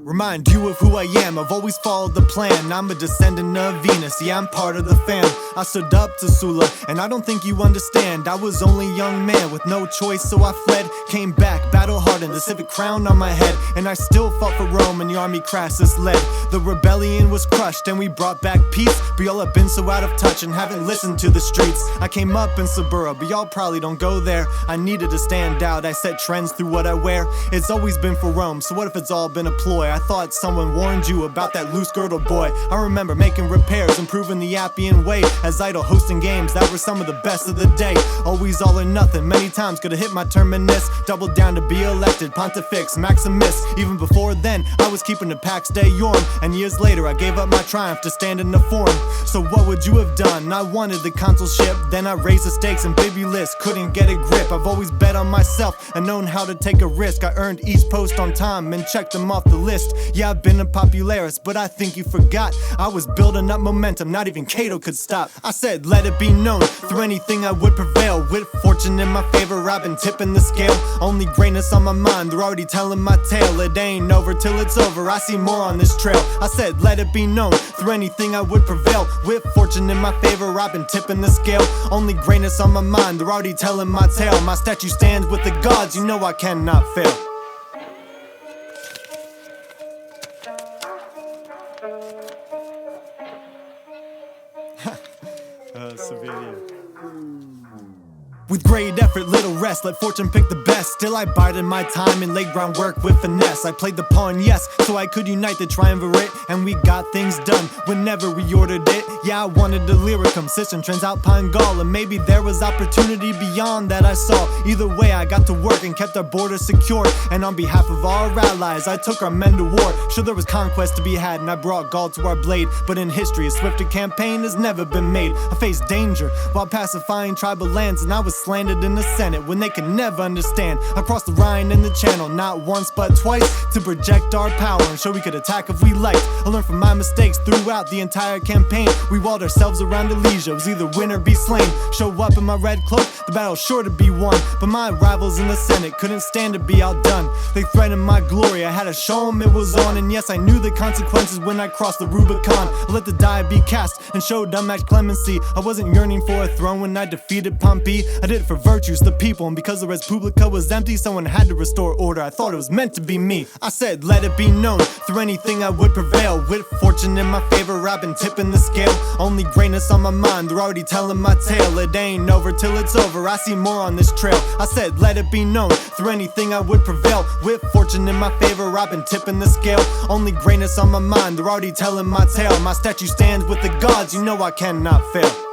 Remind you of who I am, I've always followed the plan. I'm a descendant of Venus, yeah, I'm part of the fam. I stood up to Sula, and I don't think you understand. I was only a young man with no choice, so I fled. Came back, battle-hardened, the civic crown on my head. And I still fought for Rome, and the army Crassus led. The rebellion was crushed, and we brought back peace. But y'all have been so out of touch and haven't listened to the streets. I came up in Suburra, but y'all probably don't go there. I needed to stand out, I set trends through what I wear. It's always been for Rome, so what if it's all been a ploy? I thought someone warned you about that loose girdle boy. I remember making repairs, improving the Appian way. As idol hosting games that were some of the best of the day. Always all or nothing, many times could have hit my terminus. Doubled down to be elected, Pontifex Maximus. Even before then, I was keeping the Pax Deorum. And years later, I gave up my triumph to stand in the forum. So what would you have done? I wanted the consulship, then I raised the stakes and baby list. Couldn't get a grip, I've always bet on myself and known how to take a risk. I earned each post on time and checked them off the list. Yeah, I've been a popularis, but I think you forgot. I was building up momentum, not even Cato could stop. I said, let it be known, through anything I would prevail. With fortune in my favor, I've been tipping the scale. Only greatness on my mind, they're already telling my tale. It ain't over till it's over, I see more on this trail. I said, let it be known, through anything I would prevail. With fortune in my favor, I've been tipping the scale. Only greatness on my mind, they're already telling my tale. My statue stands with the gods, you know I cannot fail. Civilian. With great effort, little rest, let fortune pick the best. Still I bided my time and laid groundwork with finesse. I played the pawn, yes, so I could unite the triumvirate. And we got things done whenever we ordered it. Yeah, I wanted the lyricum, system, trends Alpine Gaul. And maybe there was opportunity beyond that I saw. Either way, I got to work and kept our borders secure. And on behalf of our allies, I took our men to war. Sure, there was conquest to be had, and I brought Gaul to our blade. But in history, a swifter campaign has never been made. I faced danger while pacifying tribal lands, and I was slandered in the Senate when they could never understand. Across the Rhine and the Channel, not once but twice, to project our power and show we could attack if we liked. I learned from my mistakes throughout the entire campaign. We walled ourselves around Alesia, it was either win or be slain. Show up in my red cloak, the battle's sure to be won. But my rivals in the Senate couldn't stand to be outdone. They threatened my glory, I had to show them it was on. And yes, I knew the consequences when I crossed the Rubicon. I let the die be cast and showed unmatched clemency. I wasn't yearning for a throne when I defeated Pompey. I did it for virtues, the people, and because the Res Publica was empty, someone had to restore order. I thought it was meant to be me. I said, let it be known, through anything I would prevail. With fortune in my favor, I've been tipping the scale. Only greatness on my mind, they're already telling my tale. It ain't over till it's over, I see more on this trail. I said, let it be known, through anything I would prevail. With fortune in my favor, I've been tipping the scale. Only greatness on my mind, they're already telling my tale. My statue stands with the gods, you know I cannot fail.